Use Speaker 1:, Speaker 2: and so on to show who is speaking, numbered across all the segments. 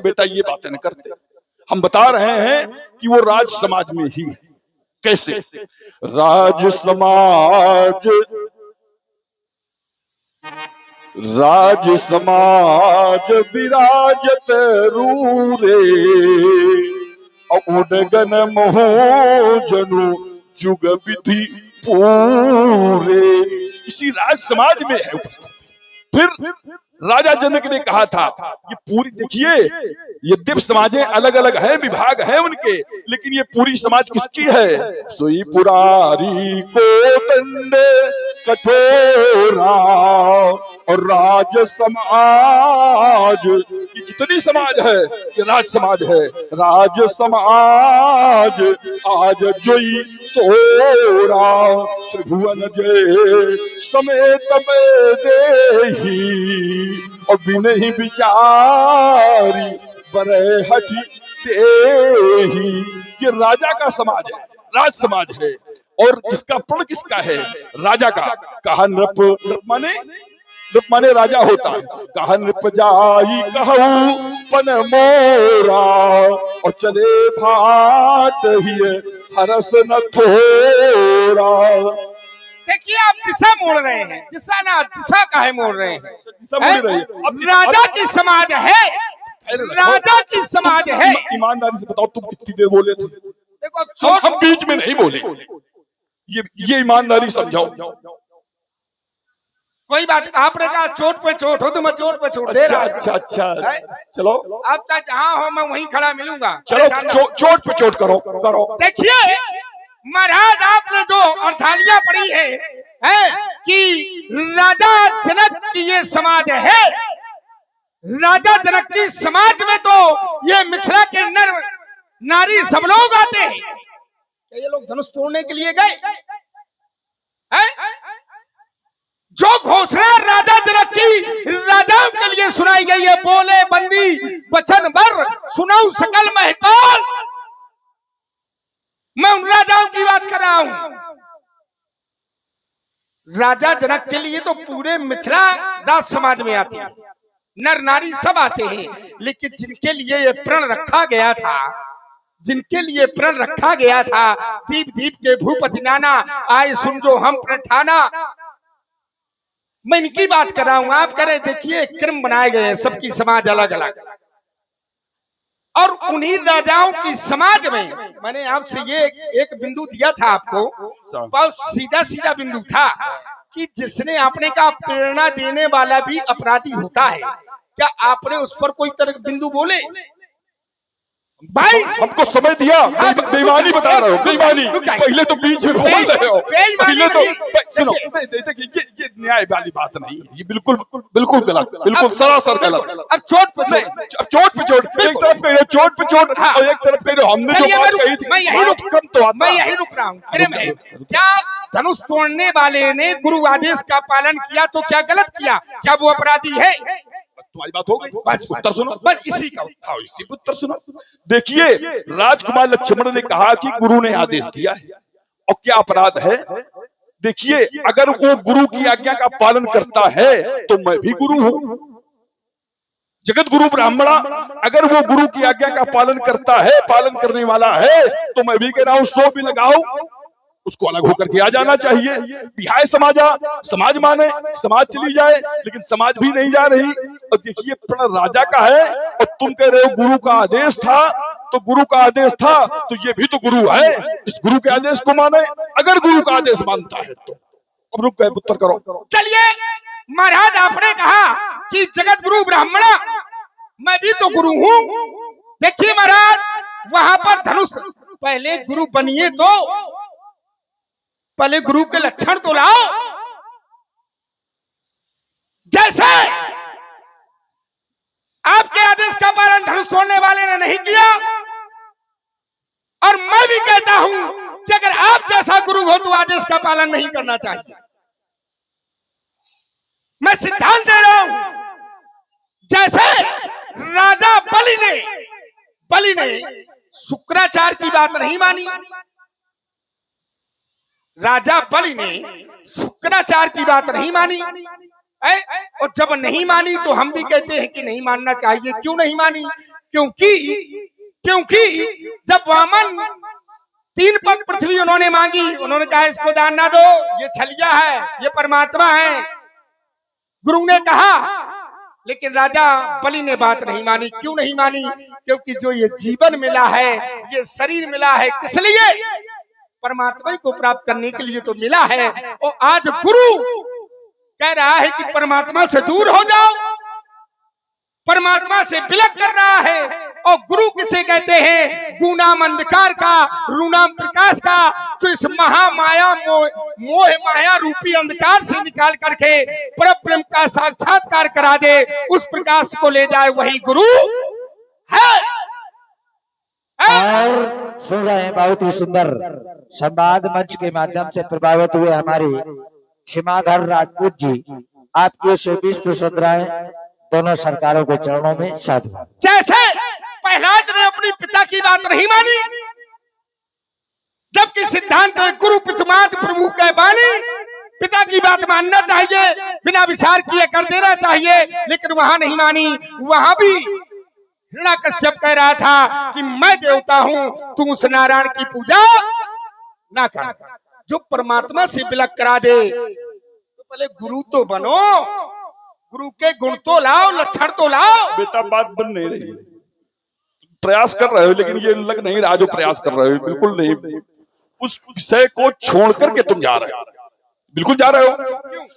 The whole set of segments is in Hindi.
Speaker 1: बेटा ये बातें न करते। हम बता रहे हैं कि वो राज समाज में ही है। कैसे? राज समाज, राज समाज विराजत रूरे, उडगन मोह जनु जुग विधि पूरे। इसी राज समाज में है उपस्थित। फिर राजा जनक ने कहा था, ये पूरी देखिए, यद्यप समाजें अलग अलग हैं, विभाग हैं उनके, लेकिन ये पूरी समाज किसकी है? सोई पुरारी को दंड कठोरा और राज समाज। ये कितनी समाज है? ये राज समाज है। राज समाज आज जोई तोरा, त्रिभुवन जय समेत में देही और बिनहि विचारी बरे हठी तेही। ये राजा का समाज है, राज समाज है। और इसका प्रण किसका है? राजा का। कहा नृप, नृप माने राजा होता है। कहा नृप जाई कहूं पन मोरा और चले भाट ही हरस न थोरा।
Speaker 2: देखिए आप दिशा मोड़ रहे हैं, दिशा ना दिशा काहे मोड़ रहे हैं? राजा की समाज है, राजा की समाज है।
Speaker 1: ईमानदारी से बताओ, तुम कितनी देर बोले थे?
Speaker 2: देखो अब
Speaker 1: हम बीच में नहीं बोले, ये ईमानदारी समझाओ।
Speaker 2: कोई बात, आपने कहा चोट पे चोट हो तो मैं चोट पे चोट दे रहा हूं।
Speaker 1: अच्छा, चलो
Speaker 2: आप तक जहां हो मैं वहीं खड़ा मिलूंगा।
Speaker 1: चलो चोट पे चोट करो।
Speaker 2: देखिए महाराज, आपने जो अर्थालियां पढ़ी है कि राजा जनक की ये समाज है, राजा जनक की समाज में तो ये मिथिला के नर नारी सब लोग आते हैं। क्या ये लोग धनुष तोड़ने के लिए गए? जो घोषणा राजा जनक की राजाओं के लिए सुनाई गई है, बोले बंदी वचन बर सुनाऊं सकल महपाल, मैं उन राजाओं की बात कर रहा हूं। राजा जनक के लिए तो पूरे मिथिला राज समाज में आते हैं, नर नारी सब आते हैं। लेकिन जिनके लिए ये प्रण रखा गया था, जिनके लिए प्रण रखा गया था, दीप दीप के भूपति नाना आए सुन जो हम प्रण ठाना, मैं इनकी बात कर रहा हूं। आप कह रहे देखिए क्रम बनाए गए हैं, सबकी समाज अलग अलग, और उन्हीं राजाओं की समाज में मैंने आपसे ये एक बिंदु दिया था आपको, बहुत सीधा सीधा बिंदु था कि जिसने आपने कहा प्रेरणा देने वाला भी अपराधी होता है। क्या आपने उस पर कोई तरह बिंदु बोले? भाई
Speaker 1: हमको समय दिया। बेईमानी बता रहे हो, बेईमानी। पहले तो बीच में बोल रहे हो, पहले तो सुनो। देखिए ये न्याय वाली बात नहीं, ये बिल्कुल गलत, बिल्कुल सरासर गलत।
Speaker 2: अब चोट पे चोट,
Speaker 1: एक तरफ कह रहे चोट पे चोट और एक तरफ कह रहे हमने जो बात कही थी।
Speaker 2: मैं यही रुक रहा हूँ। क्या धनुष तोड़ने वाले ने गुरु आदेश का पालन किया तो क्या गलत किया? क्या वो अपराधी है?
Speaker 1: तुम्हारी बात हो गई, बस उत्तर सुनो, बस इसी का उत्तर सुनो। देखिए राजकुमार लक्ष्मण ने कहा कि गुरु ने आदेश दिया है और क्या अपराध है। देखिए अगर वो गुरु की आज्ञा का पालन करता है तो मैं भी गुरु हूं, जगत गुरु ब्राह्मणा। अगर वो गुरु की आज्ञा का पालन करता है, पालन करने वाला है, तो मैं भी कह रहा हूं 100 भी लगाओ, उसको अलग होकर के आ जाना चाहिए। बिहाय समाज माने समाज चली जाए, लेकिन समाज भी नहीं जा रही। और देखिए प्रण राजा का है और तुम कह रहे हो गुरु का आदेश था, तो गुरु का आदेश था तो ये भी तो गुरु है, इस गुरु के आदेश को माने। अगर गुरु का आदेश मानता है तो अब रुक गए, उत्तर करो।
Speaker 2: चलिए महाराज, आपने कहा कि जगत गुरु ब्राह्मणा, मैं भी तो गुरु हूं। देखिए महाराज, वहां पर धनुष, पहले गुरु बनिए तो पहले गुरु के लक्षण तो लाओ। जैसे आपके आदेश का पालन धनुष तोड़ने वाले ने नहीं किया, और मैं भी कहता हूं कि अगर आप जैसा गुरु हो तो आदेश का पालन नहीं करना चाहिए। मैं सिद्धांत दे रहा हूं। जैसे राजा बलि ने शुक्राचार्य की बात नहीं मानी, राजा बलि ने शुक्राचार्य की बात नहीं मानी, और जब नहीं मानी तो हम भी कहते हैं कि नहीं मानना चाहिए। क्यों नहीं मानी? क्योंकि क्योंकि जब वामन 3 पग पृथ्वी उन्होंने मांगी, उन्होंने कहा इसको दान ना दो, ये छलिया है, ये परमात्मा है। गुरु ने कहा, लेकिन राजा बलि ने बात नहीं मानी। क्यों नहीं मानी? क्योंकि जो ये जीवन मिला है, ये शरीर मिला है, किस लिए? परमात्मा को प्राप्त करने के लिए तो मिला है। और आज गुरु कह रहा है कि परमात्मा से दूर हो जाओ, परमात्मा से विलग कर रहा है। और गुरु किसे कहते हैं? गुणाम अंधकार का, रूणाम प्रकाश का, जो इस महामाया मोह माया रूपी अंधकार से निकाल करके परब्रह्म का साक्षात्कार करा दे, उस प्रकाश को ले जाए, वही गुरु है।
Speaker 3: और सुन रहे हैं बहुत ही सुंदर संवाद मंच के माध्यम से प्रभावित हुए हमारे सीमाधर राजपूत जी, आपकी 120 प्रशंसाएं दोनों सरकारों के चरणों में साधुवाद।
Speaker 2: जैसे प्रहलाद ने अपनी पिता की बात नहीं मानी, जबकि सिद्धांत गुरु पितुमात प्रभु के बानी, पिता की बात मानना चाहिए, बिना विचार किए कर देना चाहिए, लेकिन वहां नहीं मानी। वहां भी हिरण्याकश्यप कह रहा था कि मैं देवता हूं, तू उस नारायण की पूजा ना कर। जो परमात्मा से विलग करा दे, तो पहले गुरु तो बनो, गुरु के गुण तो लाओ, लक्षण तो लाओ।
Speaker 1: बेटा बात बन नहीं रही, प्रयास कर रहे हो लेकिन ये लग नहीं रहा जो प्रयास कर रहे हो, बिल्कुल नहीं। उस विषय को छोड़ करके तुम जा रहे हो, बिल्कुल जा रहे हो।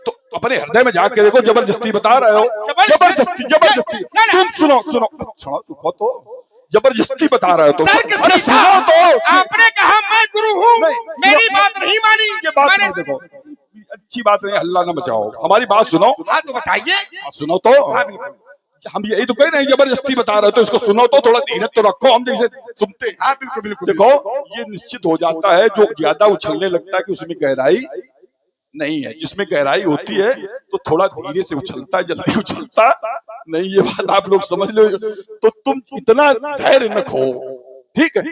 Speaker 1: तो अपने हृदय में जाके देखो, जबरदस्ती बता रहे हो, जबरदस्ती जबरदस्ती। तुम सुनो सुनो सुनो, तुमको तो जबरदस्ती बता रहे हो। तो अरे सुनो तो,
Speaker 2: आपने कहा मैं गुरु हूँ, मेरी बात नहीं मानी।
Speaker 1: ये बात नहीं, देखो अच्छी बात नहीं, हल्ला ना मचाओ, हमारी बात सुनो।
Speaker 2: हाँ तो बताइए।
Speaker 1: सुनो तो, हम यही तो कह रहे हैं, जबरदस्ती बता रहे हो तो इसको सुनो तो, थोड़ा धीरज तो रखो, हम जैसे सुनते।
Speaker 2: हाँ बिल्कुल बिल्कुल।
Speaker 1: देखो ये निश्चित हो जाता है, जो ज्यादा उछलने लगता है कि उसमें गहराई नहीं है, जिसमें गहराई होती है तो थोड़ा धीरे से उछलता है, जल्दी उछलता नहीं। ये बात आप लोग समझ लो। तो तुम इतना धैर्य न खो, ठीक है?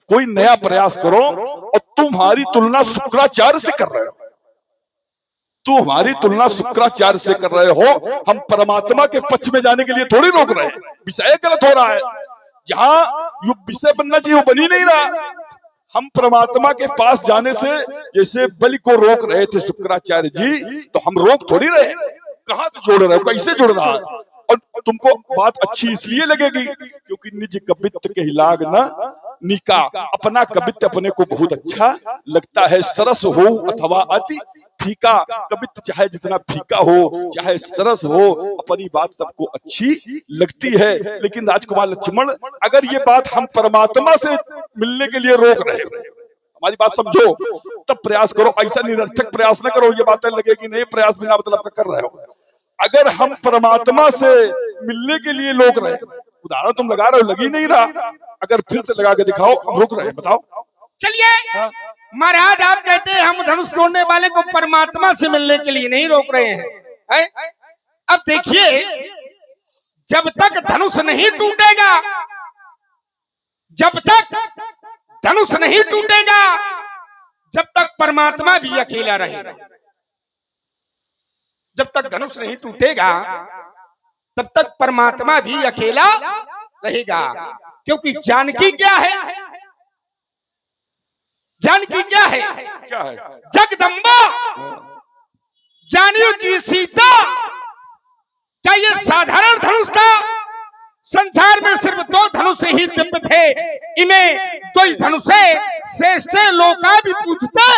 Speaker 1: कोई नया प्रयास करो। और तुम्हारी तुलना शुक्राचार्य से कर रहे हो, तू हमारी तुलना शुक्राचार्य से कर रहे हो। हम परमात्मा के पक्ष में जाने के लिए थोड़ी रोक रहे हैं, विषय गलत हो रहा है। जहां यो विषय बनना चाहिए वो बन ही नहीं रहा। हम परमात्मा के पास जाने से जैसे बलि को रोक रहे थे शुक्राचार्य जी, तो हम रोक थोड़ी रहे। कहां से जोड़ रहे हो, कैसे जोड़ रहा है? और तुमको बात अच्छी इसलिए लगेगी क्योंकि निज कवित्त के लाग न निका, अपना कवित्त अपने को बहुत अच्छा लगता है। सरस हो अथवा अति फीका, कवित्त चाहे जितना फीका हो चाहे सरस हो, अपनी बात सबको अच्छी लगती है। लेकिन राजकुमार लक्ष्मण, अगर ये बात हम परमात्मा से मिलने के लिए रोक रहे हो, हमारी बात समझो, तब प्रयास करो। ऐसा निरर्थक प्रयास न करो, ये बातें लगेगी नहीं प्रयास बिना मतलब का कर रहे हो। अगर हम परमात्मा से मिलने के लिए रोक रहे, उदाहरण तुम लगा रहे हो, लग ही नहीं रहा, अगर फिर से लगा के दिखाओ, हम रोक रहे हैं, बताओ।
Speaker 2: चलिए महाराज, आप कहते हैं हम धनुष तोड़ने वाले को परमात्मा से मिलने के लिए नहीं रोक रहे हैं, है? अब देखिए, जब तक धनुष नहीं टूटेगा, जब तक धनुष नहीं टूटेगा, जब तक परमात्मा भी अकेला रहेगा। जब तक धनुष नहीं टूटेगा तब तक परमात्मा भी अकेला रहेगा। क्योंकि जानकी क्या है? जानकी क्या है?
Speaker 1: क्या है?
Speaker 2: जगदम्बा जानियो जी सीता। क्या ये साधारण धनुष था? संसार में सिर्फ 2 धनुष ही दिव्य थे, इन्हें 2 ही धनुषे श्रेष्ठ लोका भी पूछते।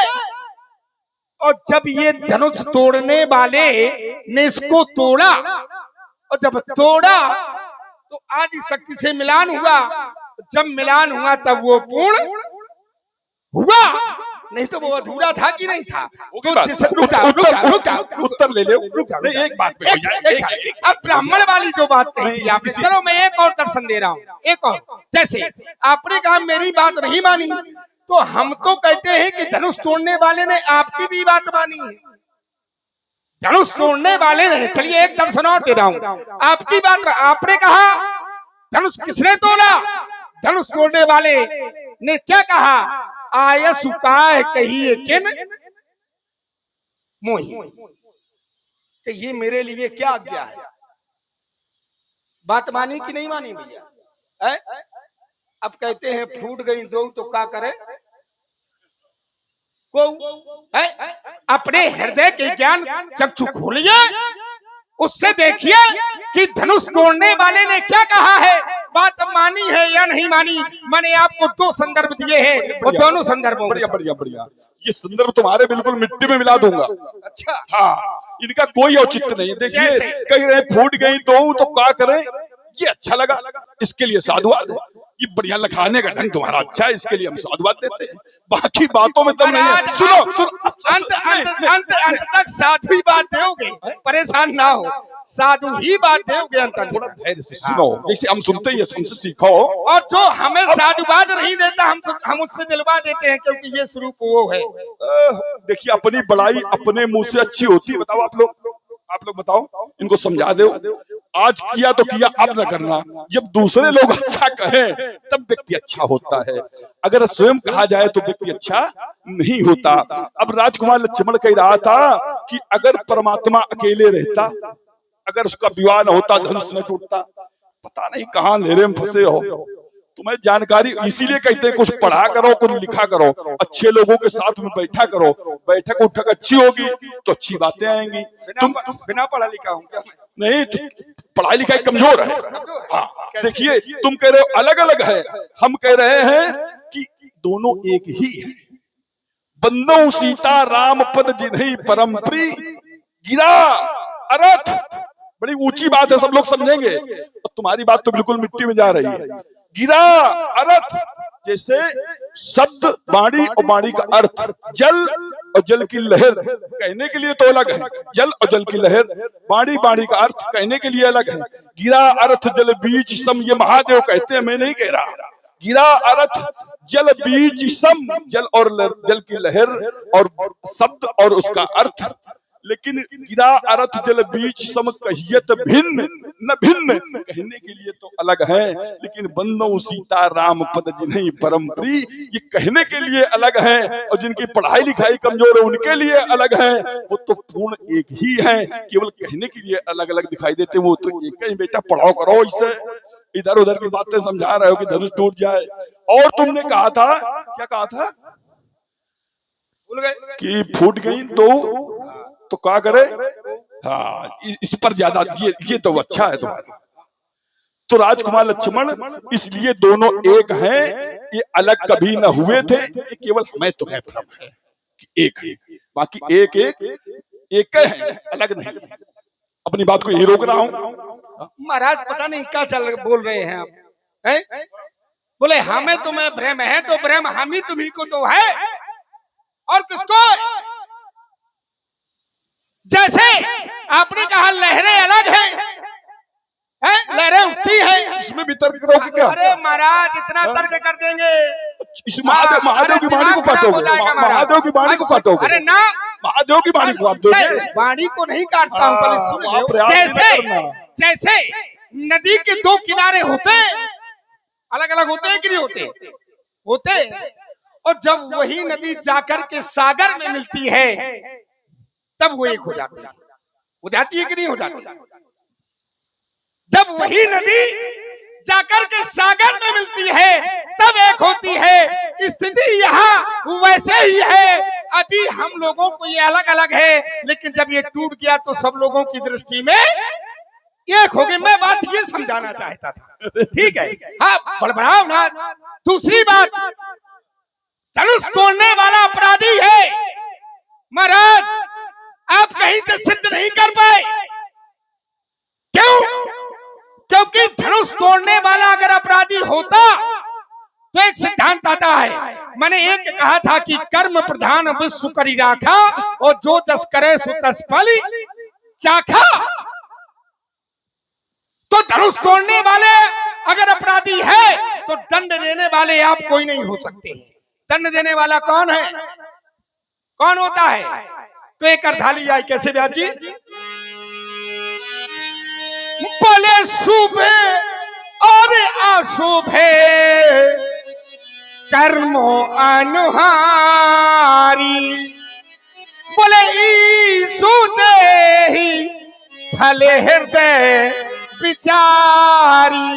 Speaker 2: और जब ये धनुष तोड़ने वाले ने इसको तोड़ा, और जब तोड़ा तो आदि शक्ति से मिलान हुआ। जब मिलान हुआ तब वो पूर्ण हुआ, नहीं तो वो अधूरा था कि नहीं था? तो जिसे
Speaker 1: उत्तर ले ले। नहीं, एक बात पे हो जाए।
Speaker 2: अब ब्राह्मण वाली जो बात कही थी आपने, चलो मैं एक और दर्शन दे रहा हूँ, एक और। जैसे आपने कहा मेरी बात नहीं मानी, तो हम तो कहते हैं कि धनुष तोड़ने वाले ने आपकी भी बात मानी है। धनुष तोड़ने वाले ने, चलिए एक दर्शन और दे रहा हूं, आपकी बात। आपने कहा धनुष किसने तोड़ा? धनुष तोड़ने वाले ने क्या कहा? आय सुकाय कहिए किन मोही, कि ये मेरे लिए क्या आज्ञा है। बात मानी कि नहीं मानी भैया? है? अब कहते हैं फूट गई दो तो क्या करे को है? अपने हृदय के ज्ञान चक्षु खोलिए, उससे देखिए कि धनुष तोड़ने वाले ने क्या कहा है, बात मानी है या नहीं मानी। मैंने आपको 2 संदर्भ दिए हैं और दोनों संदर्भों
Speaker 1: बढ़िया बढ़िया बढ़िया, ये संदर्भ तुम्हारे बिल्कुल मिट्टी में मिला दूंगा।
Speaker 2: अच्छा
Speaker 1: हाँ, इनका कोई औचित्य नहीं। देखिए कह रहे फूट गई दो तो क्या करें, ये अच्छा लगा, इसके लिए साधुवाद है। ये बढ़िया लखाने का ढंग तुम्हारा अच्छा है, इसके लिए हम साधुवाद देते हैं। बाकी बातों में दम नहीं है। सुनो सुनो,
Speaker 2: अंत तक साधु ही बात दोगे, परेशान ना हो, साधु ही बात दोगे अंत तक।
Speaker 1: थोड़ा धैर्य से सुनो, जैसे हम सुनते हैं हमसे सीखो।
Speaker 2: और जो हमें साधुवाद नहीं देता हम उससे दिलवा देते हैं, क्योंकि ये स्वरूप वो है।
Speaker 1: देखिए अपनी बड़ाई अपने मुंह से अच्छी होती है। बताओ आप लोग बताओ, इनको समझा दो। आज किया तो किया, अब न करना। जब दूसरे लोग अच्छा कहें तब व्यक्ति अच्छा होता है, अगर स्वयं कहा जाए तो व्यक्ति अच्छा नहीं होता। अब राजकुमार लक्ष्मण कह रहा था कि अगर परमात्मा अकेले रहता, अगर उसका विवाह न होता, धनुष न टूटता, पता नहीं कहाँ अंधेरे में फंसे हो। तुम्हें जानकारी इसीलिए कहते हैं कुछ पढ़ा करो, कुछ लिखा करो, अच्छे लोगों के साथ में बैठा करो। बैठक उठक अच्छी होगी तो अच्छी बातें आएंगी। तुम
Speaker 2: बिना पढ़ा लिखा हूँ क्या?
Speaker 1: नहीं, पढ़ाई लिखाई कमजोर है। हाँ देखिए, तुम कह रहे हो अलग अलग है, हम कह रहे हैं कि दोनों एक ही है। बंदो सीता राम पद जिन्हीं परम प्रिय, गिरा अरथ। बड़ी ऊंची बात है, सब लोग समझेंगे। और तुम्हारी बात तो बिल्कुल मिट्टी में जा रही है। गिरा अर्थ, जैसे शब्द वाणी और वाणी का अर्थ, जल और जल की लहर कहने के लिए तो अलग है, जल और जल की लहर। वाणी वाणी का अर्थ कहने के लिए अलग है। गिरा अर्थ जल बीज सम, ये महादेव कहते हैं, मैं नहीं कह रहा। गिरा अर्थ जल बीज सम, जल और जल की लहर और शब्द और उसका अर्थ। लेकिन गिरा अर्थ जल बीज सम कहियत भिन्न, न भिन्न कहने के लिए तो अलग है। लेकिन बंदो सीता राम पद जिन्हीं परम प्रिय, ये कहने के लिए अलग है। और जिनकी पढ़ाई लिखाई कमजोर है उनके लिए अलग है। वो तो पूर्ण एक ही है, केवल कहने के लिए अलग अलग दिखाई देते। वो तो एक ही। बेटा पढ़ाओ करो, इससे इधर उधर की बातें समझा रहे हो कि धनुष टूट जाए। और तुमने कहा था, क्या कहा था कि फूट गई तो क्या करे। हाँ, इस पर ज्यादा ये तो अच्छा है तुम्हारा। तो राजकुमार लक्ष्मण इसलिए दोनों एक हैं, ये अलग कभी न हुए थे। ये केवल हमें तुम्हें भ्रम है कि एक है, बाकी एक है, अलग नहीं। अपनी बात को यही रोक रहा हूं।
Speaker 2: महाराज पता नहीं क्या बोल रहे हैं आप, है? बोले हमें तुम्हें भ्रम है, तो भ्रम हम ही तुम्ही को तो है, और किसको? जैसे आपने कहा लहरें अलग हैं, लहरें उठती है,
Speaker 1: इसमें भी तर्क करोगे क्या?
Speaker 2: अरे महाराज इतना तर्क कर देंगे,
Speaker 1: इस महादेव की वाणी को काटोगे, महादेव की वाणी को काटोगे।
Speaker 2: अरे ना,
Speaker 1: महादेव की वाणी को आप दोगे।
Speaker 2: वाणी को नहीं काटता हूँ, पहले सुन लो। जैसे नदी के 2 किनारे होते, अलग अलग होते हैं कि नहीं होते? और जब वही नदी जाकर के सागर में मिलती है तब वो एक हो जाती है कि नहीं हो जाती? जब वही नदी जाकर के सागर में मिलती है तब एक होती है। स्थिति यहाँ वैसे ही है। अभी हम लोगों को ये अलग अलग है, लेकिन जब ये टूट गया तो सब लोगों की दृष्टि में एक हो गए। मैं बात ये समझाना चाहता था, ठीक है? हाँ, बड़बड़ाओ ना। दूसरी बात, धनुष तोड़ने वाला अपराधी है महाराज, आप कहीं से सिद्ध नहीं कर पाए। क्यों? क्योंकि धनुष तोड़ने वाला अगर अपराधी होता तो एक सिद्धांत आता है, मैंने एक कहा था कि कर्म प्रधान विश्व करी राखा, और जो जस करे सो तस फल चाखा। तो धनुष तोड़ने वाले अगर अपराधी है तो दंड देने वाले आप कोई नहीं हो सकते। दंड देने वाला कौन है? कौन होता है? तो एक अर्धाली आई कैसे व्यास जी? बोले शुभे और अशुभे कर्मो अनुहारी, बोले ईशु देहि भले हृदय विचारी,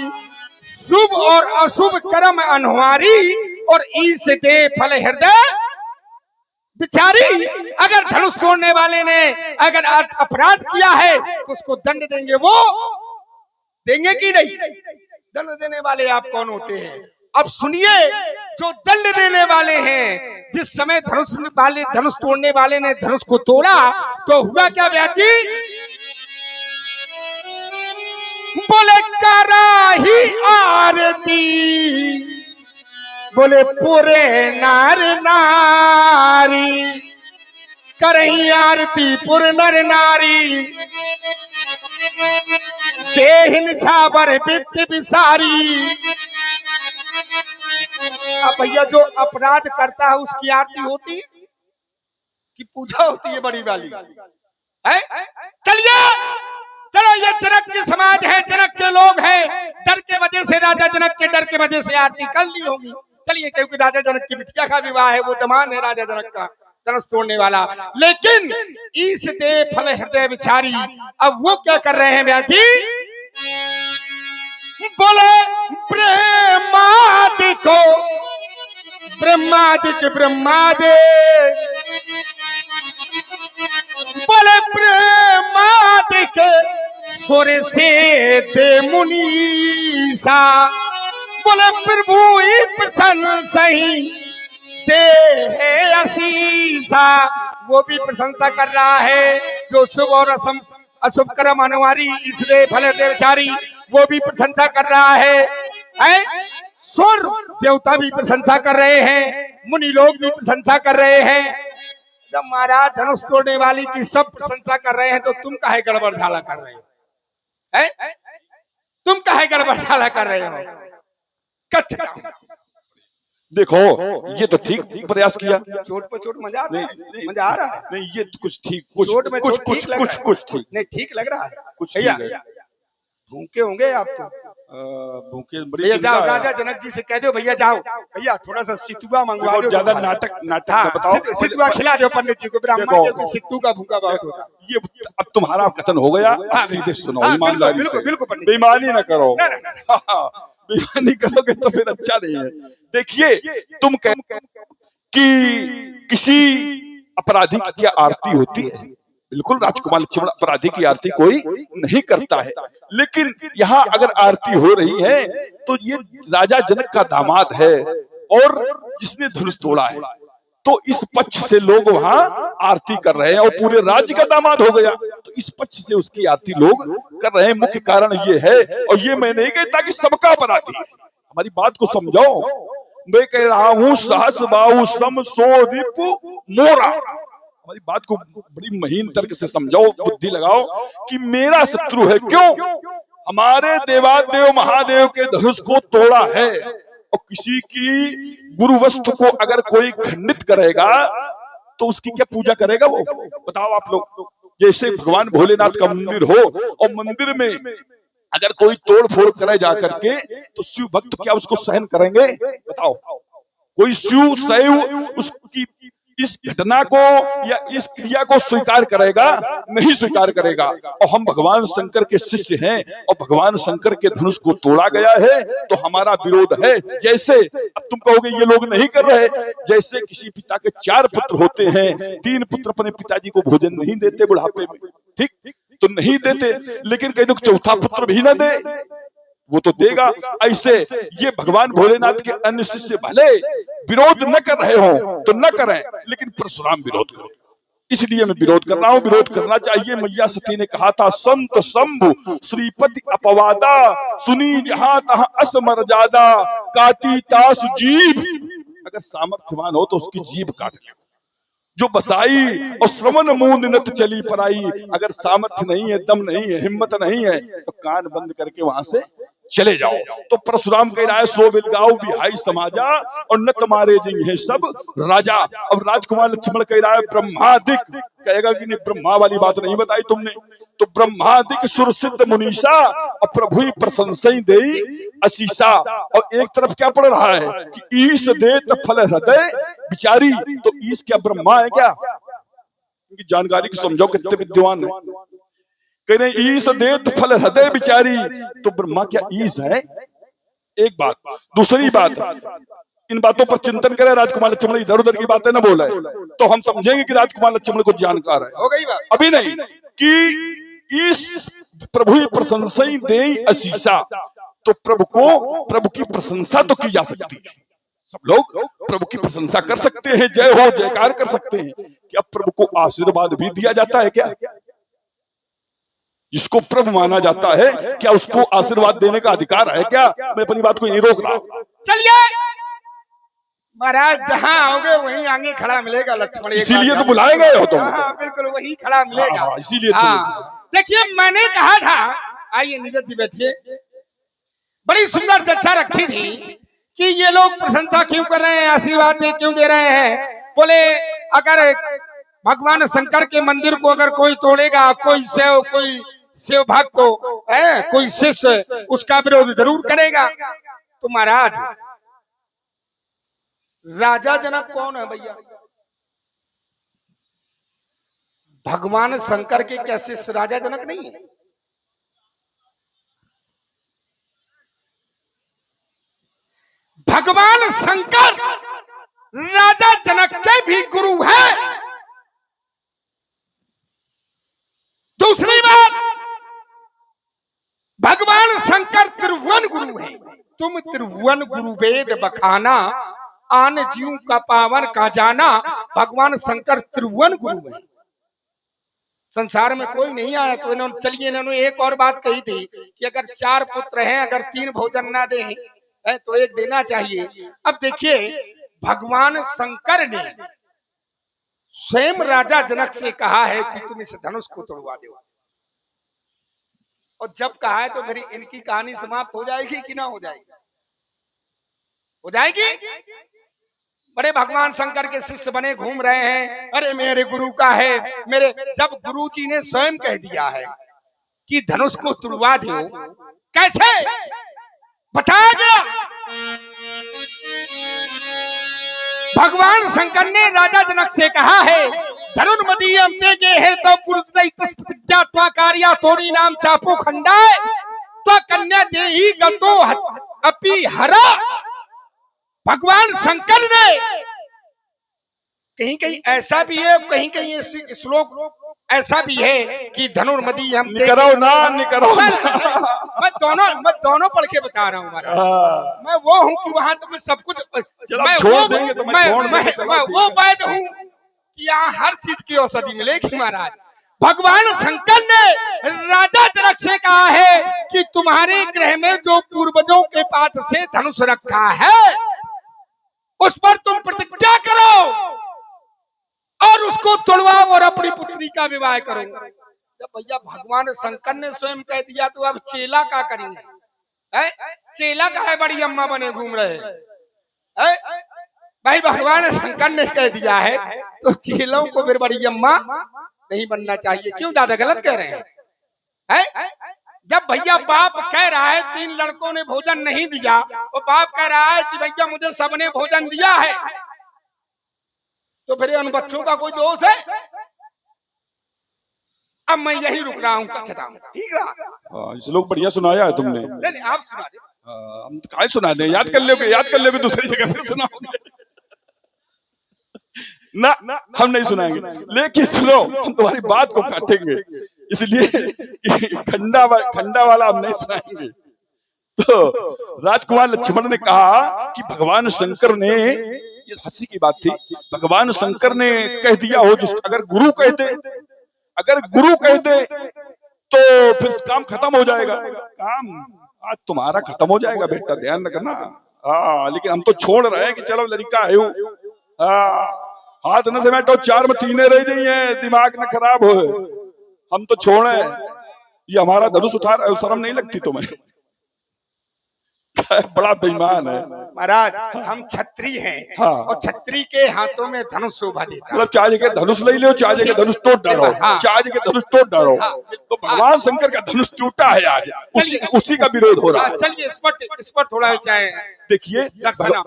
Speaker 2: शुभ और अशुभ कर्म अनवारी और ईश दे फल हृदय बिचारी। अगर धनुष तोड़ने वाले ने अगर अपराध किया है तो उसको दंड देंगे, वो देंगे कि नहीं? दंड देने वाले आप कौन होते हैं? अब सुनिए, जो दंड देने वाले हैं, जिस समय धनुष तोड़ने वाले ने धनुष को तोड़ा तो हुआ क्या व्यास जी? बोले कराही आरती, बोले पूरे नार नारी, करही आरती पुर नर नारी, देहिन छाबर वित्त विसारी। अब भैया जो अपराध करता है उसकी आरती होती कि पूजा होती है बड़ी वाली है? चलिए चलो, ये जनक की समाज है, जनक के लोग हैं, डर के वजह से, राजा जनक के डर के वजह से आरती कर ली होगी। चलिए, क्योंकि राजा जनक की बिटिया का विवाह है, वो दमान है राजा जनक का, धनुष तोड़ने वाला। लेकिन ईश दे फल हृदय बिचारी। अब वो क्या कर रहे हैं व्यास जी? बोले ब्रह्मादि को ब्रह्मादिक ब्रह्मादे, बोले ब्रह्मादिक सुर से दे मुनीसा, बोले प्रभु प्रसन्न सही दे है असीसा। वो भी प्रशंसा कर रहा है जो शुभ और अशुभ कर्म अनुवारी इसलिए फल देवचारी, वो भी प्रशंसा कर रहा है? सुर देवता भी प्रशंसा कर रहे हैं, मुनि लोग भी प्रशंसा कर रहे हैं। जब महाराज धनुष तोड़ने वाली की सब प्रशंसा कर रहे हैं तो तुम काहे गड़बड़ झाला कर रहे हो? तुम काहे गड़बड़ झाला कर रहे हो?
Speaker 1: देखो, ये तो ठीक प्रयास किया,
Speaker 2: चोट पे चोट मजा आता है, मजा आ रहा है।
Speaker 1: नहीं, ये तो कुछ ठीक, कुछ
Speaker 2: चोट में
Speaker 1: कुछ
Speaker 2: चोट
Speaker 1: कुछ
Speaker 2: ठीक लग
Speaker 1: कुछ
Speaker 2: रहा है।
Speaker 1: कुछ ठीक
Speaker 2: नहीं, ठीक लग रहा है
Speaker 1: कुछ
Speaker 2: भैया।
Speaker 1: ठीक है।
Speaker 2: भूखे होंगे आप तो।
Speaker 1: भूखे बड़ी
Speaker 2: भैया
Speaker 1: चिंता
Speaker 2: जाओ,
Speaker 1: है।
Speaker 2: राजा जनक जी से कह दो, भैया जाओ, भैया थोड़ा सा सितुआ मंगवा दो।
Speaker 1: ज्यादा नाटक
Speaker 2: हाँ,
Speaker 1: बताओ,
Speaker 2: सितुआ खिला दो पंडित जी को, ब्राह्मण के सितू का भूखा बहुत होता है।
Speaker 1: ये अब तुम्हारा कथन हो गया, सीधे सुनो, ईमानदारी
Speaker 2: बिल्कुल
Speaker 1: से।
Speaker 2: बिल्कुल पंडित,
Speaker 1: बेईमानी ना करो, बेईमानी करोगे तो फिर अच्छा नहीं है। देखिए, तुम कह कि किसी अपराधी की क्या आरती होती है? बिल्कुल राजकुमार लक्ष्मण, अपराधी की आरती कोई नहीं करता है। लेकिन यहाँ अगर आरती हो रही है तो ये राजा जनक का दामाद है और जिसने धनुष तोड़ा है, तो इस पक्ष से लोग वहां आरती कर रहे हैं और पूरे राज्य का दामाद हो गया, तो इस पक्ष से उसकी आरती लोग कर रहे हैं। मुख्य कारण ये है, और ये मैं नहीं कहता कि सबका अपराधी है, हमारी बात को समझो। मैं कह रहा हूं सहस बाहु सम सो रिपु मोरा, हमारी बात को बड़ी महीन तर्क से समझो, बुद्धि लगाओ कि मेरा शत्रु है। क्यों? हमारे देवादेव महादेव के धनुष को तोड़ा है, और किसी की गुरु वस्तु को अगर कोई खंडित करेगा तो उसकी क्या पूजा करेगा वो? बताओ आप लोग। जैसे भगवान भोलेनाथ का मंदिर हो और मंदिर में अगर कोई तोड़ फोड़ करे जाकर के, तो शिव भक्त क्या उसको सहन करेंगे? बताओ, कोई शिव शैव उसकी इस घटना को या इस क्रिया को स्वीकार करेगा? नहीं स्वीकार करेगा। और हम भगवान शंकर के शिष्य हैं और भगवान शंकर के धनुष को तोड़ा गया है तो हमारा विरोध है। जैसे अब तुम कहोगे ये लोग नहीं कर रहे, जैसे किसी पिता के 4 पुत्र होते हैं, 3 पुत्र अपने पिताजी को भोजन नहीं देते बुढ़ापे में, ठीक तो नहीं देते, लेकिन कहीं तो चौथा पुत्र भी ना दे, वो तो देगा। ऐसे ये भगवान भोलेनाथ के अन्य शिष्य भले विरोध न कर रहे हो तो न करें, लेकिन परशुराम विरोध करो, इसलिए मैं विरोध कर रहा हूं। विरोध करना चाहिए। मैया सती ने कहा था, संत शंभु श्रीपति अपवादा, सुनी जहां तहां असमर्यादा, काटी तासु जीभ। अगर सामर्थ्यवान हो तो उसकी जीभ काट ले, जो बसाई और श्रवण मूंद नत चली पराई। अगर सामर्थ्य नहीं है, दम नहीं है, हिम्मत नहीं है, तो कान बंद करके वहां से चले जाओ। तो परशुराम कह रहा है, सो बिलगाओ बिहाई समाजा और न तुम्हारे जिंग है सब राजा। अब राजकुमार लक्ष्मण कह रहा है, ब्रह्मादिक, कहेगा कि नहीं ब्रह्मा वाली बात नहीं बताई तुमने, तो ब्रह्मादिक सुर सिद्ध मुनीषा और प्रभु प्रशंसई देई असीसा। और एक तरफ क्या पढ़ रहा है कि ईश देत फल हृदय बिचारी, तो ईश क्या ब्रह्मा है क्या? इनकी जानकारी को समझो, कितने विद्वान है। कह रहे ईश देत फल हृदय बिचारी, तो ब्रह्मा क्या ईश है? एक बात। दूसरी बात, इन बातों पर चिंतन करें, राजकुमार लक्ष्मण इधर उधर की बातें न बोले तो हम समझेंगे कि राजकुमार लक्ष्मण कुछ जानकार है।
Speaker 2: हो गई बात।
Speaker 1: अभी नहीं कि इस प्रभु की प्रशंसा दे असीसा, तो प्रभु की प्रशंसा तो की जा सकती है। सब लोग प्रभु की प्रशंसा कर सकते हैं, जय हो जयकार कर सकते हैं। क्या प्रभु को आशीर्वाद भी दिया जाता है क्या? जिसको प्रभु माना जाता है, क्या उसको आशीर्वाद देने का अधिकार है क्या? मैं अपनी बात को नहीं रोक रहा।
Speaker 2: चलिए महाराज, जहाँ आओगे वहीं आगे खड़ा मिलेगा लक्ष्मण।
Speaker 1: इसीलिए तो बुलाए गए हो तुम।
Speaker 2: हाँ बिल्कुल वहीं खड़ा मिलेगा।
Speaker 1: इसीलिए
Speaker 2: हाँ देखिए, मैंने कहा था, आइए नीरज जी बैठिए, बड़ी सुंदर चर्चा रखी थी कि ये लोग प्रशंसा क्यों कर रहे हैं, आशीर्वाद क्यों दे रहे हैं। बोले अगर भगवान शंकर के मंदिर को अगर कोई तोड़ेगा, कोई सेव भक्त को कोई शिष्य, उसका विरोध जरूर करेगा। तो महाराज, राजा जनक कौन है भैया? भगवान शंकर के क्या शिष्य राजा जनक नहीं है? भगवान शंकर राजा जनक के भी गुरु है। दूसरी बात, भगवान शंकर त्रिभुवन गुरु है। तुम त्रिभुवन गुरु वेद बखाना, आन जीव का पावन का जाना। भगवान शंकर त्रिभुवन गुरु है। संसार में कोई नहीं आया। तो इन्होंने एक और बात कही थी कि अगर 4 पुत्र हैं, अगर 3 भोजन ना दे तो 1 देना चाहिए। अब देखिए, भगवान शंकर ने स्वयं राजा जनक से कहा है कि तुम इस धनुष को तोड़वा दो। और जब कहा है तो फिर इनकी कहानी समाप्त हो जाएगी कि ना हो जाएगी? हो जाएगी। बड़े भगवान शंकर के शिष्य बने घूम रहे हैं, अरे मेरे गुरु का है मेरे। जब गुरु जी ने स्वयं कह दिया है कि धनुष को तुड़वा दो, कैसे बताया गया? भगवान शंकर ने राजा जनक से कहा है, धनुर्मदीयम तेगे है तो पुरुषा कार्या तोरी नाम चापो खंडाए तो कन्या देही गतो अपि हरा। भगवान शंकर ने कहीं कहीं ऐसा भी है, कहीं कहीं श्लोक ऐसा भी है कि धनुर्मदीयम
Speaker 1: निकरो ना निकरो।
Speaker 2: मैं दोनों पढ़ के बता रहा हूँ महाराज। मैं वो हूँ कि वहां तो मैं सब कुछ मैं वो वैद हूँ कि यहाँ हर चीज की औषधि मिलेगी महाराज। भगवान शंकर ने राजा जनक से कहा है कि तुम्हारे गृह में जो पूर्वजों के पास से धनुष रखा है, उस पर तुम प्रतिज्ञा करो और उसको तोड़वाओ और अपनी पुत्री का विवाह करो। जब भैया भगवान शंकर ने स्वयं कह दिया तो अब चेला का करेंगे? चेला का है बड़ी अम्मा बने घूम रहे हैं। भाई भगवान शंकर ने कह दिया है तो चेलों को फिर बड़ी अम्मा नहीं बनना चाहिए। क्यों दादा, गलत कह रहे हैं? जब भैया बाप कह रहा है 3 लड़कों ने भोजन नहीं दिया, और बाप कह रहा है कि भैया मुझे सबने भोजन दिया है, तो फिर उन बच्चों का कोई दोष है? अब मैं यही रुक रहा हूँ कथा में। ठीक रहा?
Speaker 1: इस लोग बढ़िया सुनाया है तुमने।
Speaker 2: नहीं आप सुना दे।
Speaker 1: हम तो काय सुना दे, याद कर लोगे दूसरी जगह फिर सुनाओगे ना, हम नहीं सुनाएंगे। लेकिन सुनो, हम तुम्हारी बात को काटेंगे, इसलिए खंडा वाला हम नहीं सुनाएंगे। तो राजकुमार लक्ष्मण ने कहा कि भगवान शंकर ने, ये हंसी की बात थी, भगवान शंकर ने कह दिया हो, अगर गुरु कह दे तो फिर काम खत्म हो जाएगा। काम आज तुम्हारा खत्म हो जाएगा बेटा, ध्यान रखना। लेकिन हम तो छोड़ रहे हैं कि चलो लड़का है, हाथ न समेटो 4 में 3 रह गई है, दिमाग न खराब हो। हम तो छोड़े, ये हमारा धनुष उठा रहा है, शर्म नहीं लगती तुम्हें? बड़ा बेईमान है
Speaker 2: महाराज। हम छत्री हैं।
Speaker 1: हाँ।
Speaker 2: और छत्री के हाथों में धनुष शोभा देता है।
Speaker 1: मतलब चाहे के धनुष ले लो, चाहे के धनुष तोड़ डालो, चाहे के धनुष तोड़ डालो। तो भगवान शंकर का धनुष टूटा है आज, उसी का विरोध हो रहा है।
Speaker 2: चलिए इस पर थोड़ा चाहे
Speaker 1: देखिए,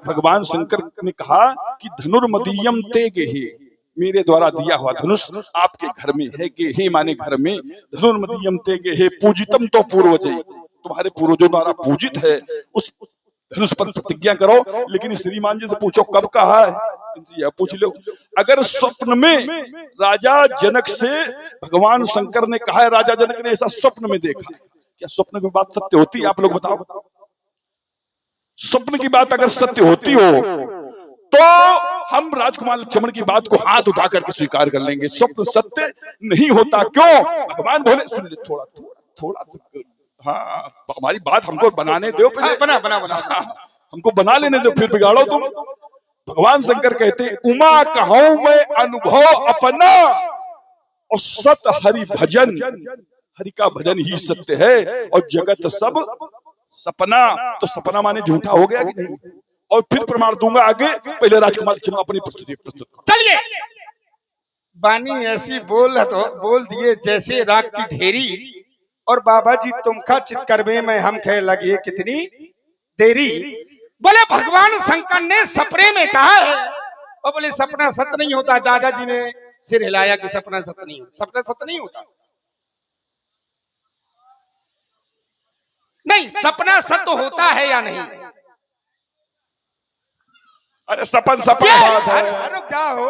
Speaker 1: भगवान शंकर ने कहा कि धनुर्मदीयम ते गेहे, मेरे द्वारा दिया हुआ धनुष आपके घर में है। गेहे माने घर में, धनुर्मदीयम ते गेहे पूजितम तो पूर्वजय, तुम्हारे पूर्वजों द्वारा पूजित है। धनुष पर प्रतिज्ञा करो, लेकिन श्रीमान जी से पूछो कब कहा है, इनसे पूछ लो। अगर स्वप्न में राजा जनक से भगवान शंकर ने कहा है, राजा जनक ने ऐसा स्वप्न में देखा, क्या स्वप्न की बात सत्य होती है? आप लोग बताओ। स्वप्न की बात अगर सत्य होती हो तो हम राजकुमार लक्ष्मण की बात को हाथ उठा करके स्वीकार कर लेंगे। स्वप्न सत्य नहीं होता, क्यों? भगवान बोले, सुन ले, थोड़ा थोड़ा थोड़ा, हाँ हमारी बात हमको बनाने दो पहले।
Speaker 2: बना बना बना
Speaker 1: हमको बना लेने दो, फिर बिगाड़ो तुम। भगवान शंकर कहते, उमा कहूं मैं अनुभव अपना, और सत हरि भजन, हरि का भजन ही सत्य है, और जगत सब सपना। तो सपना माने झूठा हो गया कि नहीं? और फिर प्रमाण दूंगा आगे, पहले राजकुमार लक्ष्मण अपनी प्रस्तुति प्रस्तुत करो।
Speaker 2: चलिए। बानी ऐसी बोल दिए जैसे राग की ढेरी, और बाबा जी तुमका चितकरवे में हम कह लगे कितनी देरी। बोले भगवान शंकर ने सपने में कहा है, और बोले सपना सत्य नहीं होता। दादाजी ने सिर हिलाया कि सपना सत्य नहीं होता, सपना सत्य नहीं होता। नहीं, सपना सत्य होता है या नहीं?
Speaker 1: अरे सपन सपन बात है।
Speaker 2: अरे क्या हो,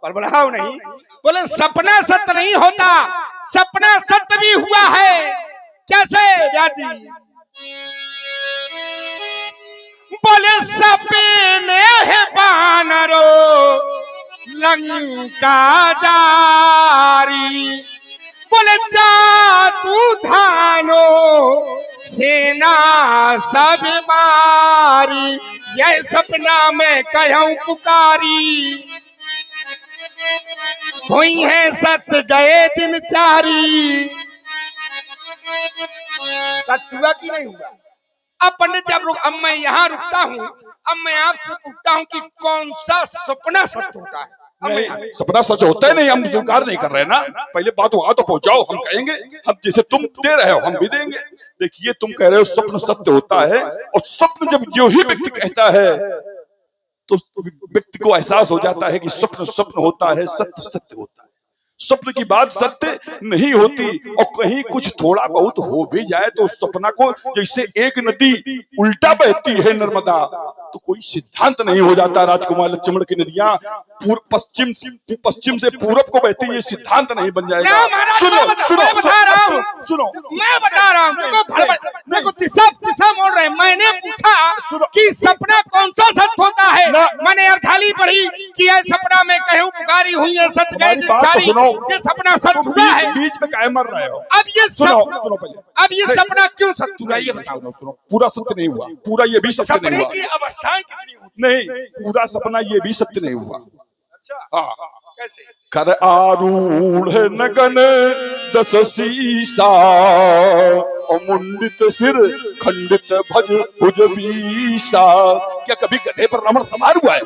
Speaker 2: बड़बड़ाओ नहीं। बोले सपना सत्य नहीं होता, सपना सत्य भी हुआ है। कैसे व्यास जी? बोले सपने है बानरो लंका जारी, बोले जादू धानो सेना सब मारी, यह सपना में कहूं पुकारी, हुई है सत्य गए दिन चारी। सत्य हुआ कि नहीं हुआ? अब पंडित जी आप लोग, अब मैं यहाँ रुकता हूँ। अब मैं आपसे पूछता हूँ कि कौन सा सपना सत्य होता है?
Speaker 1: नहीं, सपना सच होता है नहीं, हम स्वीकार नहीं कर रहे ना। पहले बात वहां तो पहुंचाओ, हम कहेंगे। हम जैसे तुम दे रहे हो हम भी देंगे। देखिए तुम कह रहे हो स्वप्न सत्य होता है, और स्वप्न जब जो ही व्यक्ति कहता है तो व्यक्ति को एहसास हो जाता है कि स्वप्न स्वप्न होता है, सत्य सत्य होता है। स्वप्न की बात सत्य नहीं होती, और कहीं कुछ थोड़ा बहुत हो भी जाए तो उस सपना को, जैसे एक नदी उल्टा बहती है नर्मदा, तो कोई सिद्धांत नहीं हो जाता। राजकुमार लक्ष्मण की नदियां पश्चिम से पूरब को बहती, ये सिद्धांत नहीं बन जाएगा। सुनो सुनो
Speaker 2: मैं बता रहा हूँ,
Speaker 1: सुनो,
Speaker 2: मैं बता रहा हूँ। मेरे को दिशा मोड़ रहे। मैंने पूछा कि सपना कौन सा सत्य होता है, मैंने अर्थाली पढ़ी कि यह सपना में कहूं पुकारी हुई है सत्य गए दिन चारी, ये सपना सत्य हुआ है।
Speaker 1: बीच में काहे मर रहे हो?
Speaker 2: अब ये
Speaker 1: सुनो पहले,
Speaker 2: अब ये सपना क्यों सत्य हुआ ये बताओ।
Speaker 1: सुनो, पूरा सत्य नहीं हुआ, पूरा ये भी सत्य नहीं
Speaker 2: सपने
Speaker 1: हुआ।
Speaker 2: की अवस्थाएं कितनी होती?
Speaker 1: नहीं, पूरा सपना ये भी सत्य नहीं हुआ।
Speaker 2: अच्छा,
Speaker 1: हाँ,
Speaker 2: कैसे?
Speaker 1: कर आरूढ़ नगन दस सीसा, और मुंडित सिर खंडित भज भुज बीसा। क्या कभी गधे पर रमण सवार हुआ है?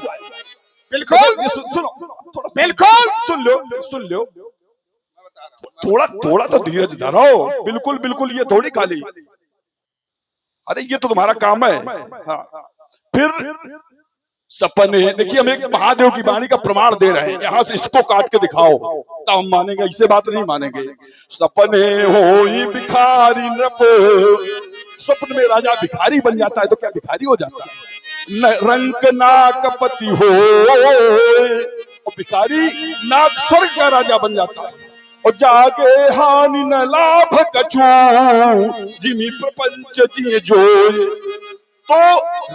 Speaker 2: बिल्कुल
Speaker 1: सुनो,
Speaker 2: बिल्कुल
Speaker 1: सुन लो, थोड़ा तो धीरज धरो। बिल्कुल बिल्कुल, ये थोड़ी खाली, अरे ये तो तुम्हारा काम है। हाँ, फिर सपने, देखिए हम एक महादेव की वाणी का प्रमाण दे रहे हैं, यहाँ से इसको काट के दिखाओ तो हम मानेंगे, ऐसे बात नहीं मानेंगे। सपने हो भिखारी नपो, स्वप्न में राजा भिखारी बन जाता है तो क्या भिखारी हो जाता है? रंक नाक पति हो, और भिखारी नाक स्वर्ग का राजा बन जाता है। और जागे हानि न लाभ कछु, जिमी प्रपंच जिये जोय। तो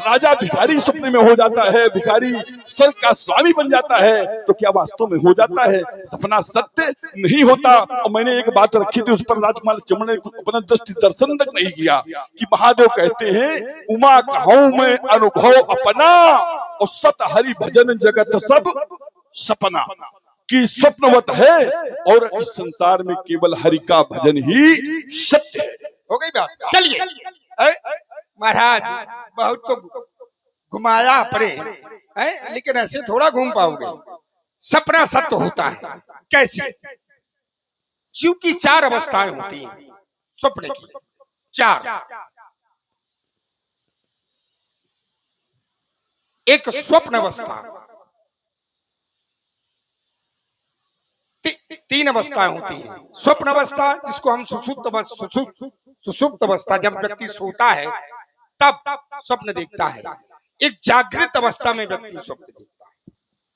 Speaker 1: राजा भिखारी सपने में हो जाता है, भिखारी स्वर्ग का स्वामी बन जाता है। तो क्या वास्तव में हो जाता है? सपना सत्य नहीं होता। और मैंने एक बात रखी थी, उस पर राजकुमार लक्ष्मण ने अपना दृष्टि दर्शन तक नहीं किया कि महादेव कहते हैं, उमा कहूं मैं अनुभव अपना, और सत हरि भजन जगत सब सपना। कि स्वप्नवत है, और इस संसार में केवल हरि का भजन ही सत्य है।
Speaker 2: हो गई बात। चलिए महाराज, बहुत तो घुमाया अपने, लेकिन ऐसे थोड़ा घूम पाओगे। सपना सत्य होता है कैसे? क्योंकि 4 अवस्थाएं होती हैं स्वप्न की, 4। एक स्वप्न अवस्था, 3 अवस्थाएं होती हैं। स्वप्न अवस्था जिसको हम सुषुप्त अवस्था, जब व्यक्ति सोता है तब स्वप्न देखता है। एक जागृत अवस्था में व्यक्ति स्वप्न देखता है,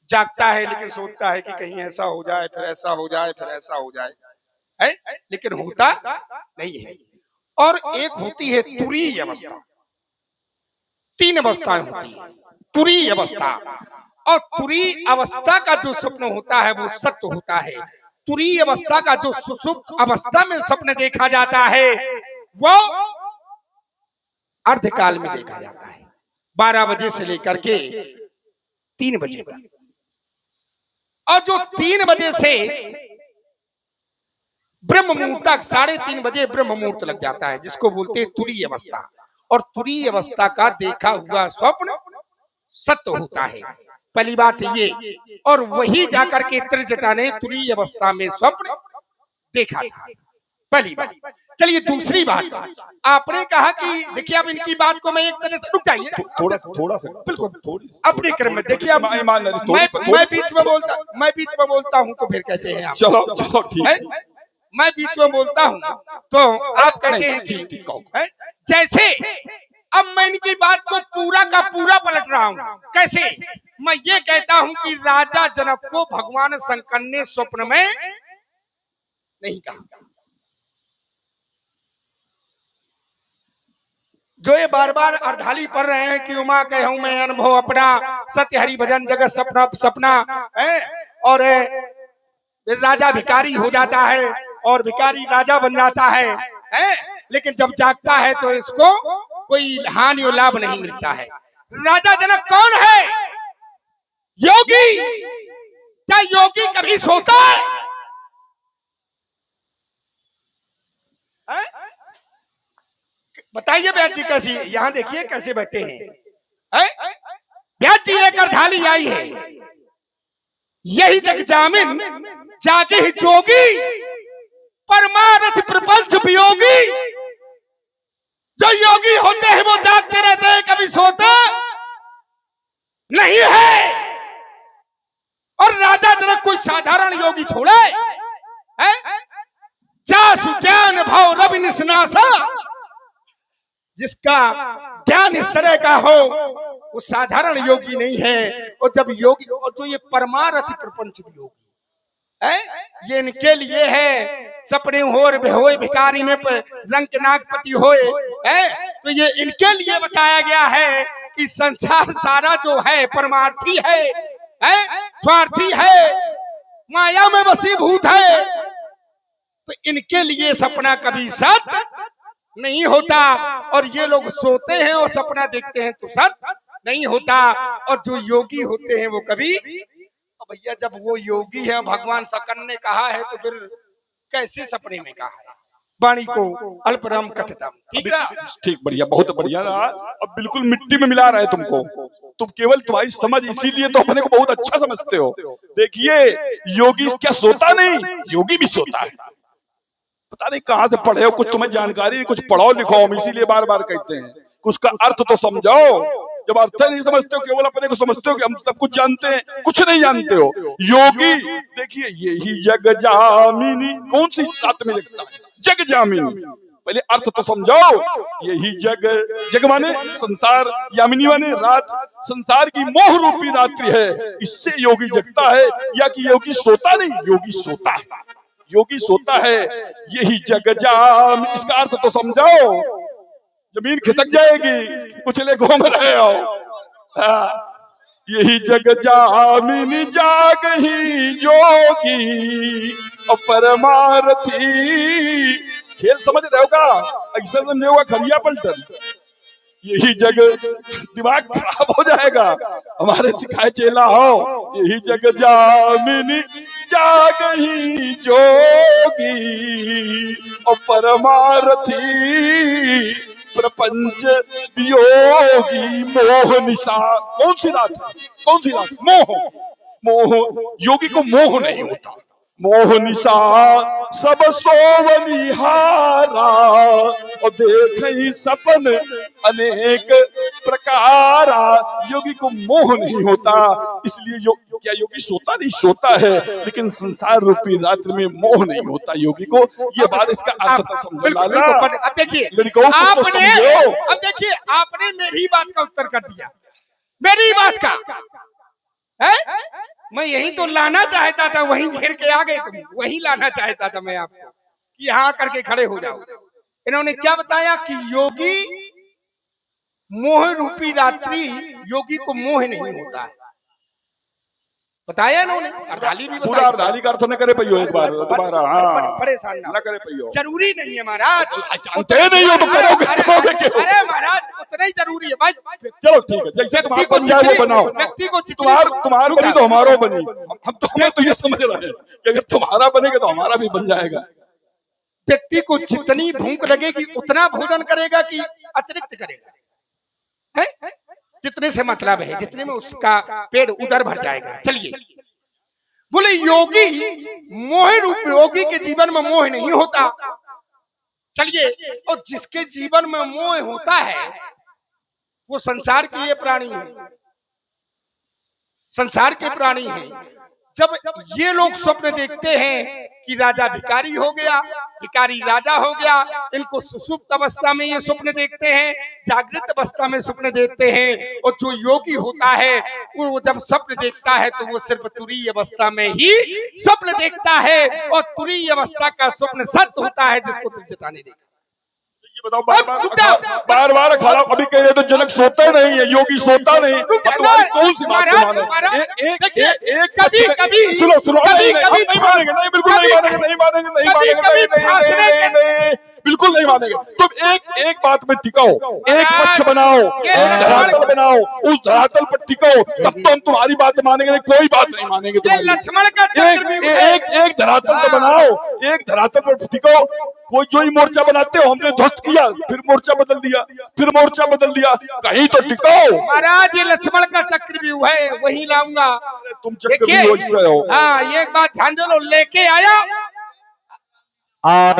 Speaker 2: जागता है लेकिन सोचता है कि कहीं ऐसा हो जाए, फिर ऐसा हो जाए, फिर ऐसा हो जाए, है लेकिन होता नहीं है। और एक होती है तुरीय अवस्था। तीन अवस्थाएं होती है। तुरीय अवस्था, और तुरीय अवस्था का जो स्वप्न होता है वो सत्य होता है। तुरीय अवस्था का जो सुषुप्त अवस्था में स्वप्न देखा जाता है वो अर्धकाल में देखा जाता है, 12 बजे से लेकर के 3 बजे तक। और जो 3 बजे से ब्रह्म मुहूर्त तक, 3:30 बजे ब्रह्म मुहूर्त लग जाता है, जिसको बोलते हैं तुरीय अवस्था। और तुरीय अवस्था का देखा हुआ स्वप्न सत्य होता है, पहली बात ये। और वही जाकर के त्रिजटा ने तुरीय अवस्था में स्वप्न देखा था, पहली बात। चलिए दूसरी बात, आपने कहा कि देखिए अब इनकी बात को मैं एक तरह से, रुक जाइए
Speaker 1: थोड़ा सा
Speaker 2: बिल्कुल अपने क्रम में देखिए। अब मैं बीच में बोलता हूं तो फिर कहते हैं आप
Speaker 1: चलो ठीक है,
Speaker 2: मैं बीच में बोलता हूं तो आप कहते हैं ठीक है। जैसे अब मैं इनकी बात को पूरा का पूरा पलट रहा हूं। कैसे? मैं ये कहता हूं कि राजा जनक को भगवान शंकर ने स्वप्न में नहीं कहा। जो ये बार बार अर्धाली पढ़ रहे हैं कि उमा कहूं मैं अनुभव अपना, सत्य हरि भजन जगत सपना सपना है, और राजा भिखारी हो जाता है और भिखारी राजा बन जाता है, लेकिन जब जागता है तो इसको कोई हानि और लाभ नहीं मिलता है। राजा जनक कौन है? योगी। क्या योगी कभी सोता है? बताइए व्यास जी कैसी, यहाँ देखिए कैसे बैठे हैं। व्यास जी एक अर्धाली आई है, यही जग जामिन जागे ही जोगी, परमारथ प्रपंच वियोगी। जो योगी होते हैं वो जागते रहते हैं, कभी सोते नहीं है। और राजा जनक कोई साधारण योगी थोड़े है। जासु ज्ञान भाव रवि निसनासा, जिसका ज्ञान इस तरह का हो वो साधारण योगी नहीं है। और जब योगी, और जो ये परमारथ प्रपंच योगी है, ये इनके लिए है। सपने होर बेहोए भिखारी में रंग नागपति होए है, तो ये इनके लिए बताया गया है कि संसार सारा जो है परमार्थी है, स्वार्थी है, माया में वशीभूत है। तो इनके लिए सपना कभी सत्य नहीं होता। और ये लोग सोते हैं और सपना देखते हैं तो सत्य नहीं होता। और जो योगी होते हैं वो कभी, भैया जब वो योगी है, भगवान शंकर ने कहा है तो फिर कैसे सपने में कहा है? वाणी को अल्पराम कथतम।
Speaker 1: ठीक, बढ़िया, बहुत बढ़िया। अब बिल्कुल मिट्टी में मिला रहे तुमको। तुम केवल तुम्हारी समझ, इसीलिए तो अपने को बहुत अच्छा समझते हो। देखिए योगी क्या सोता नहीं? योगी भी सोता है। पता नहीं कहाँ से पढ़े हो, कुछ तुम्हें जानकारी नहीं, कुछ पढ़ो लिखो, हम इसीलिए बार बार कहते हैं कुछ का अर्थ तो समझो। जब अर्थ नहीं समझते हो, केवल अपने को समझते हो कि हम सब कुछ जानते हैं, कुछ नहीं जानते हो। योगी देखिए, यही जग जामिनी, कौन सी साथ में जगता है? जग जामिनी, पहले अर्थ तो समझो। यही जग, जग माने संसार, यामिनी माने रात, संसार की मोह रूपी रात्रि है, इससे योगी जगता है। या कि योगी सोता नहीं? योगी सोता है, योगी सोता है। यही जग जाम, इसका अर्थ तो समझो। जमीन खिसक जाएगी, कुचले घूम रहे हो। यही जग जामिनी जाग ही जोगी और परमारथी। खेल समझ रहे हो का? ऐसा नहीं होगा खरिया पलटन। यही जग, दिमाग खराब हो जाएगा। हमारे सिखाए चेला हो, यही जग जामिनी जाग ही जोगी और परमारथी प्रपंच वियोगी। मोह निशा, कौन सी रात है? कौन सी रात? मोह, मोह। योगी को मोह नहीं होता। मोह निशा सब सोवनिहारा और देख सपन अनेक प्रकारा। योगी को मोह नहीं होता, इसलिए क्या योगी सोता नहीं? सोता है, लेकिन संसार रूपी रात्रि में मोह नहीं होता योगी को। ये बात इसका अर्थ था, समझो
Speaker 2: बिल्कुल
Speaker 1: लाला।
Speaker 2: बिल्कुल। अब देखिए
Speaker 1: लड़कों को तो
Speaker 2: आपने,
Speaker 1: समझो।
Speaker 2: अब देखिए आपने मेरी बात का उत्तर कर दिया, मेरी बात का है। मैं यही तो लाना चाहता था, वहीं घेर के आ गए तुम, वहीं लाना चाहता था मैं आपको कि यहाँ करके खड़े हो जाओ। इन्होंने क्या बताया कि योगी मोह रूपी रात्रि, योगी को मोह नहीं होता है, बताया इन्होंने। अर्धाली भी
Speaker 1: पूरा अर्धाली का अर्थ न करे पहियो एक बार दोबारा। हाँ,
Speaker 2: परेशान
Speaker 1: न करे पहियो।
Speaker 2: जरूरी नहीं है महाराज,
Speaker 1: जानते नहीं हो तो करोगे क्यों?
Speaker 2: अरे महाराज उतना ही जरूरी है भाई।
Speaker 1: चलो ठीक है, जैसे तुम्हारा बन जाए वो बनाओ।
Speaker 2: व्यक्ति को
Speaker 1: तुम्हारा बनी तो हमारा बनी। हमें तो ये समझ रहे हैं कि अगर तुम्हारा बनेगा तो हमारा भी बन जाएगा।
Speaker 2: व्यक्ति को जितनी भूख लगेगी उतना भोजन करेगा कि अतिरिक्त करेगा, है? जितने से मतलब है, जितने में उसका पेट उधर भर जाएगा। चलिए, बोले योगी मोह रूप, योगी के जीवन में मोह नहीं होता। चलिए, और जिसके जीवन में मोह होता है वो संसार के ये प्राणी है, संसार के प्राणी हैं। जब ये लोग स्वप्न देखते हैं कि राजा भिखारी हो गया, भिखारी राजा हो गया, इनको सुषुप्त अवस्था में ये स्वप्न देखते हैं, जागृत अवस्था में स्वप्न देखते हैं। और जो योगी होता है वो जब स्वप्न देखता है तो वो सिर्फ तुरीय अवस्था में ही स्वप्न देखता है, और तुरीय अवस्था का स्वप्न सत्य होता है जिसको तुम जताने देखा।
Speaker 1: बताओ बार बार अखाड़ा अभी कह रहे तो जनक सोता नहीं है, योगी सोता नहीं। तुम्हारी कौन सी बात माने? एक
Speaker 2: कभी कभी
Speaker 1: सुनो सुनो,
Speaker 2: कभी कभी
Speaker 1: नहीं मानेंगे, नहीं बिल्कुल नहीं मानेंगे, नहीं मानेंगे, नहीं मानेंगे, नहीं बिल्कुल नहीं मानेंगे। तुम एक बात में टिकाओ, एक पक्ष बनाओ, एक धरातल बनाओ, उस धरातल पर टिकाओ, तब तो हम तुम्हारी बात मानेंगे, नहीं कोई बात नहीं मानेंगे तुम्हारी।
Speaker 2: लक्ष्मण का चक्र
Speaker 1: एक धरातल तो बनाओ, एक धरातल पर टिकाओ। कोई जो ही मोर्चा बनाते हो, हमने ध्वस्त किया, फिर मोर्चा बदल दिया, फिर मोर्चा बदल दिया, कहीं तो टिकाओ।
Speaker 2: महाराज ये लक्ष्मण का चक्र भी है, वही लाऊंगा।
Speaker 1: तुम चक्र भी हो रहे हो।
Speaker 2: हाँ, ये एक बात ध्यान दो, लेके आया।
Speaker 3: और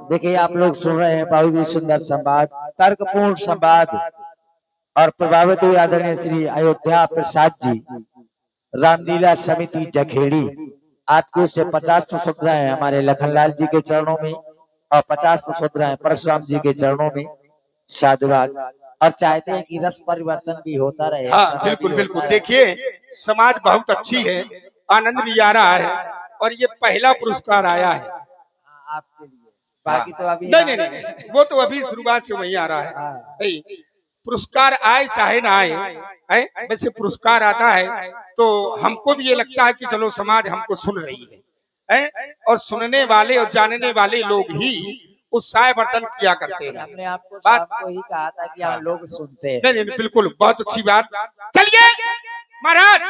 Speaker 3: देखिए आप लोग सुन रहे हैं बहुत ही सुंदर संवाद, तर्कपूर्ण संवाद, और प्रभावित हुए आदरणीय श्री अयोध्या प्रसाद जी, रामलीला समिति जखेड़ी। आपकी ओर से 50 पुष्पद्रव्य हमारे लखनलाल जी के चरणों में और 50 पुष्पद्रव्य परशुराम जी के चरणों में साधुवाद। और चाहते हैं कि रस परिवर्तन भी होता रहे।
Speaker 2: हाँ बिल्कुल बिल्कुल। देखिए समाज बहुत अच्छी है, आनंद भी आ रहा है, और ये पहला पुरस्कार आया है
Speaker 3: आपके लिए। बाकी तो अभी
Speaker 2: नहीं, वो तो अभी शुरुआत से वही आ रहा है। पुरस्कार आए चाहे ना आए, वैसे पुरस्कार आता है तो हमको भी ये लगता है कि चलो समाज हमको सुन रही है, और सुनने वाले और जानने वाले लोग ही उत्साहवर्धन किया करते हैं।
Speaker 3: हमने आपको
Speaker 2: बात
Speaker 3: को ही कहा था कि हम लोग सुनते हैं।
Speaker 2: नहीं, बिल्कुल बहुत अच्छी बात। चलिए महाराज,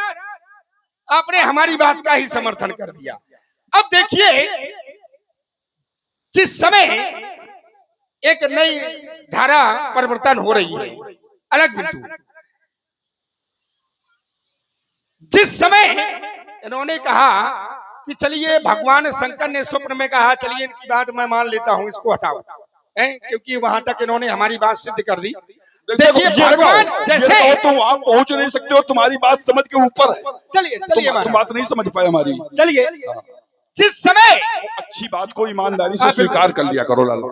Speaker 2: आपने हमारी बात का ही समर्थन कर दिया। अब देखिए, जिस समय एक नई धारा परिवर्तन हो रही है, अलग बिंदु, जिस समय इन्होंने कहा कि चलिए, भगवान शंकर ने स्वप्न में कहा चलिए इनकी बात मैं मान लेता हूं, इसको हटाओ, क्योंकि वहां तक इन्होंने हमारी बात सिद्ध कर दी। देखिए भगवान जैसे
Speaker 1: तुम आप पहुंच नहीं सकते हो, तुम्हारी बात समझ के ऊपर है।
Speaker 2: चलिए
Speaker 1: तुम बात नहीं समझ पाए हमारी।
Speaker 2: चलिए, जिस समय
Speaker 1: अच्छी बात को ईमानदारी से स्वीकार कर लिया करो लाला।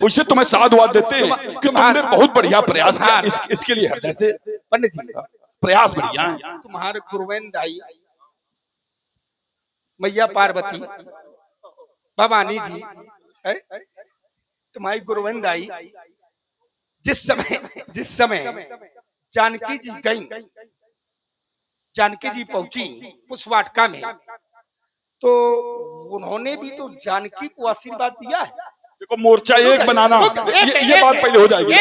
Speaker 1: उसे तुम्हें साधुवाद देते हैं कि तुमने बहुत बढ़िया प्रयास किया, इसके लिए जैसे
Speaker 2: पंडित जी
Speaker 1: प्रयास बढ़िया है।
Speaker 2: तुम्हारे गुरुवेंद आई, मैया पार्वती, भवानी जी, तुम्हारी गुरुवेंद आई, जिस समय जानकी जी गई, जानकी जी पहुंची पुष्पवाटिका में, तो उन्होंने भी तो जानकी को आशीर्वाद दिया है।
Speaker 1: देखो मोर्चा एक बनाना, ये बात पहले हो जाएगी।